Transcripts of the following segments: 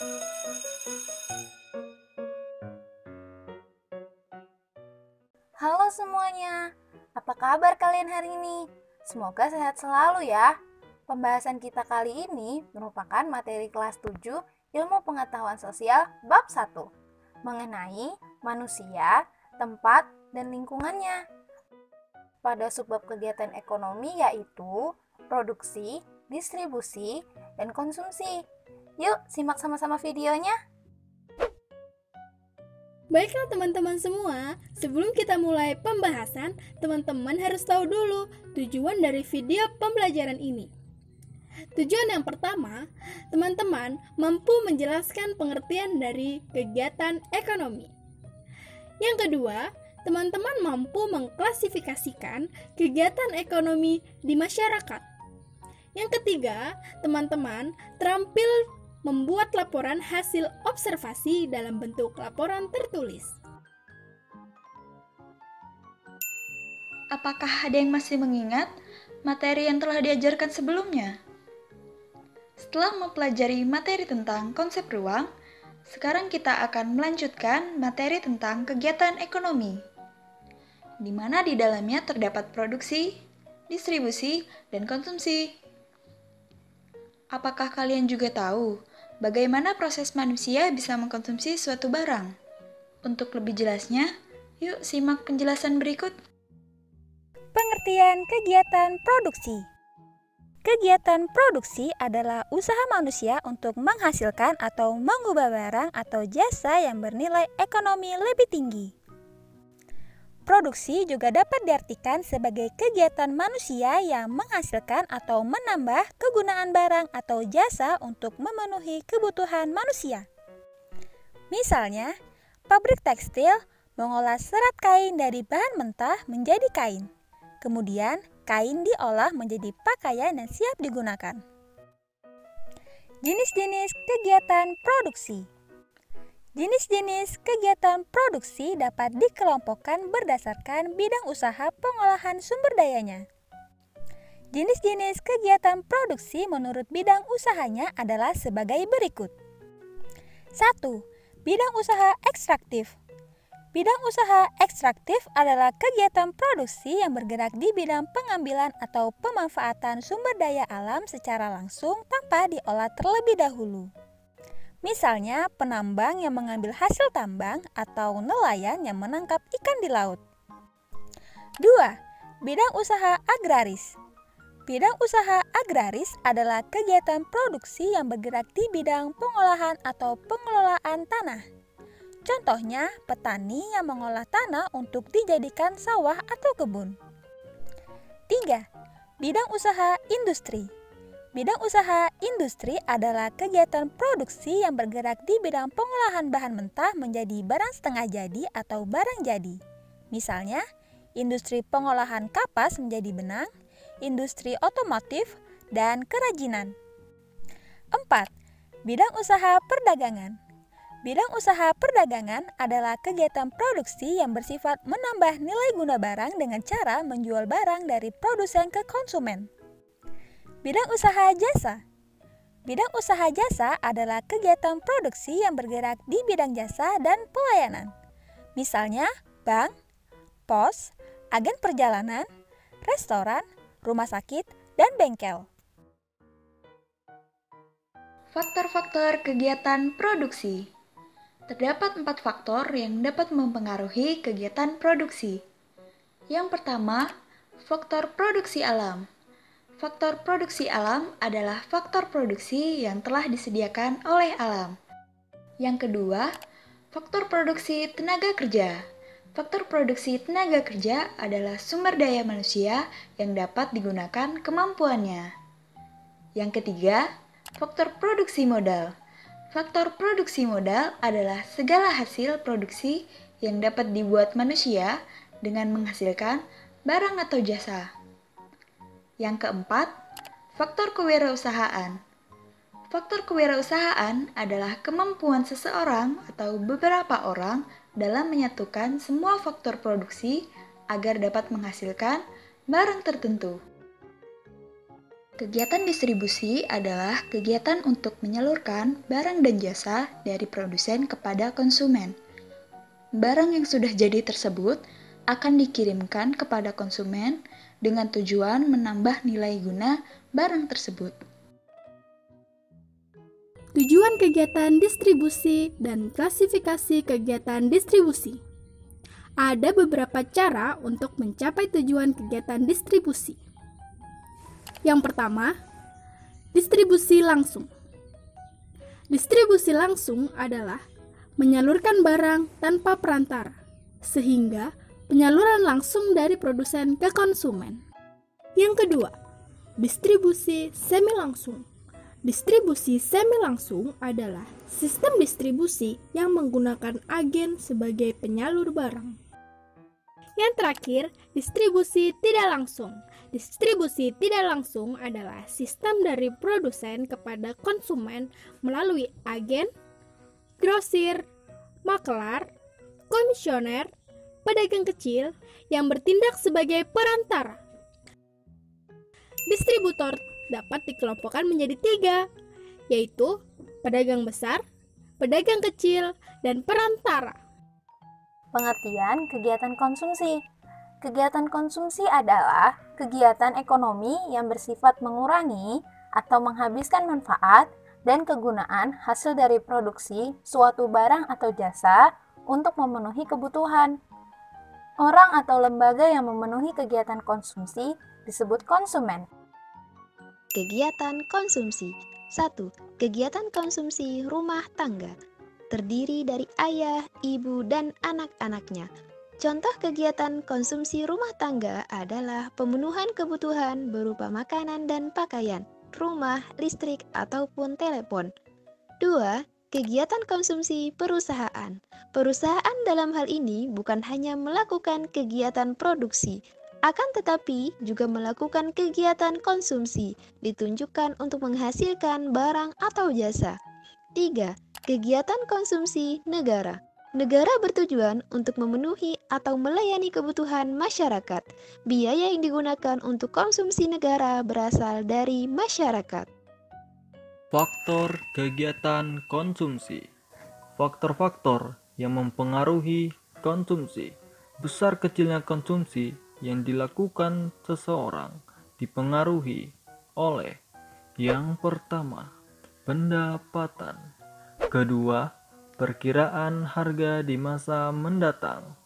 Halo semuanya, apa kabar kalian hari ini? Semoga sehat selalu ya. Pembahasan kita kali ini merupakan materi kelas 7 Ilmu Pengetahuan Sosial bab 1 mengenai manusia, tempat, dan lingkungannya. Pada subbab kegiatan ekonomi yaitu produksi, distribusi, dan konsumsi. Yuk simak sama-sama videonya. Baiklah teman-teman semua, sebelum kita mulai pembahasan, teman-teman harus tahu dulu tujuan dari video pembelajaran ini. Tujuan yang pertama, teman-teman mampu menjelaskan pengertian dari kegiatan ekonomi. Yang kedua, teman-teman mampu mengklasifikasikan kegiatan ekonomi di masyarakat. Yang ketiga, teman-teman terampil membuat laporan hasil observasi dalam bentuk laporan tertulis. Apakah ada yang masih mengingat materi yang telah diajarkan sebelumnya? Setelah mempelajari materi tentang konsep ruang, sekarang kita akan melanjutkan materi tentang kegiatan ekonomi, di mana di dalamnya terdapat produksi, distribusi, dan konsumsi. Apakah kalian juga tahu bagaimana proses manusia bisa mengkonsumsi suatu barang? Untuk lebih jelasnya, yuk simak penjelasan berikut. Pengertian kegiatan produksi. Kegiatan produksi adalah usaha manusia untuk menghasilkan atau mengubah barang atau jasa yang bernilai ekonomi lebih tinggi. Produksi juga dapat diartikan sebagai kegiatan manusia yang menghasilkan atau menambah kegunaan barang atau jasa untuk memenuhi kebutuhan manusia. Misalnya, pabrik tekstil mengolah serat kain dari bahan mentah menjadi kain. Kemudian, kain diolah menjadi pakaian yang siap digunakan. Jenis-jenis kegiatan produksi. Jenis-jenis kegiatan produksi dapat dikelompokkan berdasarkan bidang usaha pengolahan sumber dayanya. Jenis-jenis kegiatan produksi menurut bidang usahanya adalah sebagai berikut. 1. Bidang usaha ekstraktif. Bidang usaha ekstraktif adalah kegiatan produksi yang bergerak di bidang pengambilan atau pemanfaatan sumber daya alam secara langsung tanpa diolah terlebih dahulu. Misalnya, penambang yang mengambil hasil tambang atau nelayan yang menangkap ikan di laut. 2. Bidang usaha agraris. Bidang usaha agraris adalah kegiatan produksi yang bergerak di bidang pengolahan atau pengelolaan tanah. Contohnya, petani yang mengolah tanah untuk dijadikan sawah atau kebun. 3. Bidang usaha industri. Bidang usaha industri adalah kegiatan produksi yang bergerak di bidang pengolahan bahan mentah menjadi barang setengah jadi atau barang jadi. Misalnya, industri pengolahan kapas menjadi benang, industri otomotif, dan kerajinan. 4. Bidang usaha perdagangan. Bidang usaha perdagangan adalah kegiatan produksi yang bersifat menambah nilai guna barang dengan cara menjual barang dari produsen ke konsumen. Bidang usaha jasa. Bidang usaha jasa adalah kegiatan produksi yang bergerak di bidang jasa dan pelayanan. Misalnya, bank, pos, agen perjalanan, restoran, rumah sakit, dan bengkel. Faktor-faktor kegiatan produksi. Terdapat 4 faktor yang dapat mempengaruhi kegiatan produksi. Yang pertama, faktor produksi alam. Faktor produksi alam adalah faktor produksi yang telah disediakan oleh alam. Yang kedua, faktor produksi tenaga kerja. Faktor produksi tenaga kerja adalah sumber daya manusia yang dapat digunakan kemampuannya. Yang ketiga, faktor produksi modal. Faktor produksi modal adalah segala hasil produksi yang dapat dibuat manusia dengan menghasilkan barang atau jasa. Yang keempat, faktor kewirausahaan. Faktor kewirausahaan adalah kemampuan seseorang atau beberapa orang dalam menyatukan semua faktor produksi agar dapat menghasilkan barang tertentu. Kegiatan distribusi adalah kegiatan untuk menyalurkan barang dan jasa dari produsen kepada konsumen. Barang yang sudah jadi tersebut akan dikirimkan kepada konsumen dengan tujuan menambah nilai guna barang tersebut. Tujuan kegiatan distribusi dan klasifikasi kegiatan distribusi. Ada beberapa cara untuk mencapai tujuan kegiatan distribusi. Yang pertama, distribusi langsung. Distribusi langsung adalah menyalurkan barang tanpa perantara, sehingga penyaluran langsung dari produsen ke konsumen. Yang kedua, distribusi semi langsung. Distribusi semi langsung adalah sistem distribusi yang menggunakan agen sebagai penyalur barang. Yang terakhir, distribusi tidak langsung. Distribusi tidak langsung adalah sistem dari produsen kepada konsumen melalui agen, grosir, makelar, komisioner, pedagang kecil yang bertindak sebagai perantara. Distributor dapat dikelompokkan menjadi 3, yaitu pedagang besar, pedagang kecil, dan perantara. Pengertian kegiatan konsumsi. Kegiatan konsumsi adalah kegiatan ekonomi yang bersifat mengurangi atau menghabiskan manfaat dan kegunaan hasil dari produksi suatu barang atau jasa untuk memenuhi kebutuhan. Orang atau lembaga yang memenuhi kegiatan konsumsi disebut konsumen. Kegiatan konsumsi. 1. Kegiatan konsumsi rumah tangga. Terdiri dari ayah, ibu, dan anak-anaknya. Contoh kegiatan konsumsi rumah tangga adalah pemenuhan kebutuhan berupa makanan dan pakaian, rumah, listrik, ataupun telepon. 2. Kegiatan konsumsi perusahaan. Perusahaan dalam hal ini bukan hanya melakukan kegiatan produksi, akan tetapi juga melakukan kegiatan konsumsi, ditunjukkan untuk menghasilkan barang atau jasa. 3. Kegiatan konsumsi negara. Negara bertujuan untuk memenuhi atau melayani kebutuhan masyarakat. Biaya yang digunakan untuk konsumsi negara berasal dari masyarakat. Faktor kegiatan konsumsi. Faktor-faktor yang mempengaruhi konsumsi. Besar kecilnya konsumsi yang dilakukan seseorang dipengaruhi oleh yang pertama, pendapatan. Kedua, perkiraan harga di masa mendatang.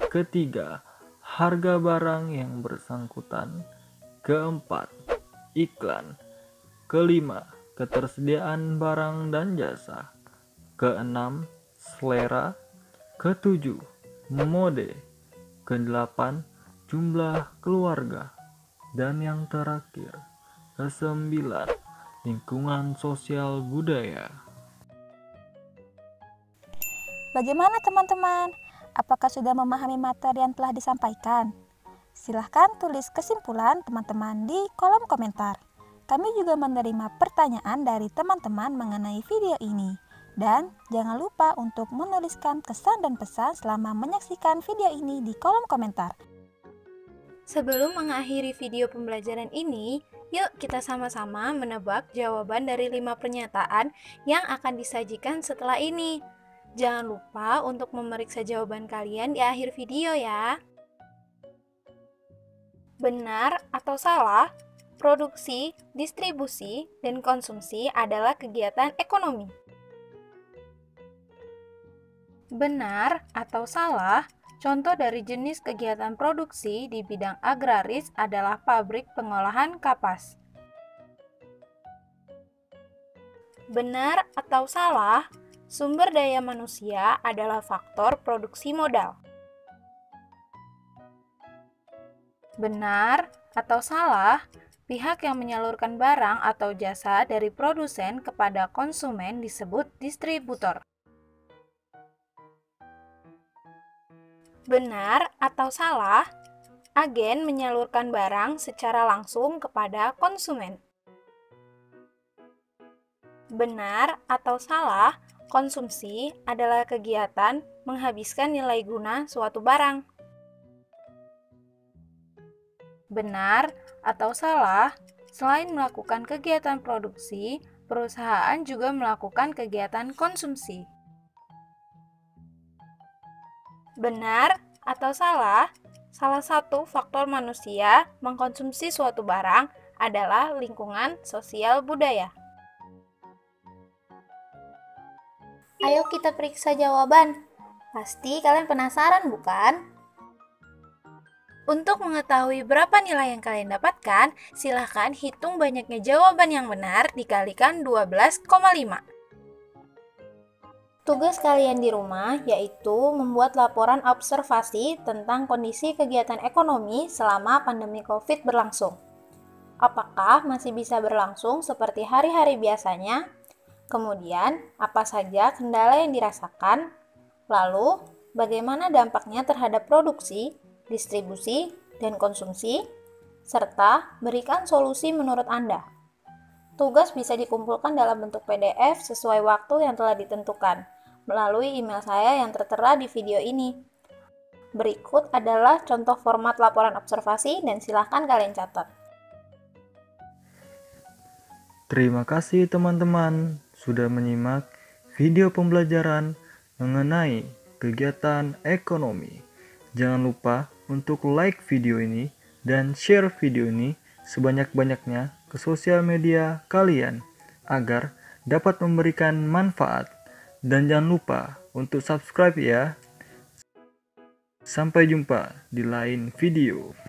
Ketiga, harga barang yang bersangkutan. Keempat, iklan. Kelima, ketersediaan barang dan jasa. Keenam, selera. Ketujuh, mode. Kedelapan, jumlah keluarga. Dan yang terakhir, kesembilan, lingkungan sosial budaya. Bagaimana teman-teman? Apakah sudah memahami materi yang telah disampaikan? Silahkan tulis kesimpulan teman-teman di kolom komentar. Kami juga menerima pertanyaan dari teman-teman mengenai video ini. Dan jangan lupa untuk menuliskan kesan dan pesan selama menyaksikan video ini di kolom komentar. Sebelum mengakhiri video pembelajaran ini, yuk kita sama-sama menebak jawaban dari 5 pernyataan yang akan disajikan setelah ini. Jangan lupa untuk memeriksa jawaban kalian di akhir video ya. Benar atau salah, produksi, distribusi, dan konsumsi adalah kegiatan ekonomi. Benar atau salah, contoh dari jenis kegiatan produksi di bidang agraris adalah pabrik pengolahan kapas. Benar atau salah, sumber daya manusia adalah faktor produksi modal. Benar atau salah, pihak yang menyalurkan barang atau jasa dari produsen kepada konsumen disebut distributor. Benar atau salah, agen menyalurkan barang secara langsung kepada konsumen. Benar atau salah, konsumsi adalah kegiatan menghabiskan nilai guna suatu barang. Benar atau salah, Selain melakukan kegiatan produksi, perusahaan juga melakukan kegiatan konsumsi. Benar atau salah? Salah satu faktor manusia mengkonsumsi suatu barang adalah lingkungan sosial budaya. Ayo kita periksa jawaban. Pasti kalian penasaran bukan? Untuk mengetahui berapa nilai yang kalian dapatkan, silahkan hitung banyaknya jawaban yang benar dikalikan 12,5. Tugas kalian di rumah yaitu membuat laporan observasi tentang kondisi kegiatan ekonomi selama pandemi COVID berlangsung. Apakah masih bisa berlangsung seperti hari-hari biasanya? Kemudian, apa saja kendala yang dirasakan? Lalu, bagaimana dampaknya terhadap produksi, distribusi, dan konsumsi? Serta, berikan solusi menurut Anda. Tugas bisa dikumpulkan dalam bentuk PDF sesuai waktu yang telah ditentukan melalui email saya yang tertera di video ini. Berikut adalah contoh format laporan observasi dan silakan kalian catat. Terima kasih teman-teman sudah menyimak video pembelajaran mengenai kegiatan ekonomi. Jangan lupa untuk like video ini dan share video ini sebanyak-banyaknya ke sosial media kalian agar dapat memberikan manfaat. Dan jangan lupa untuk subscribe ya. Sampai jumpa di lain video.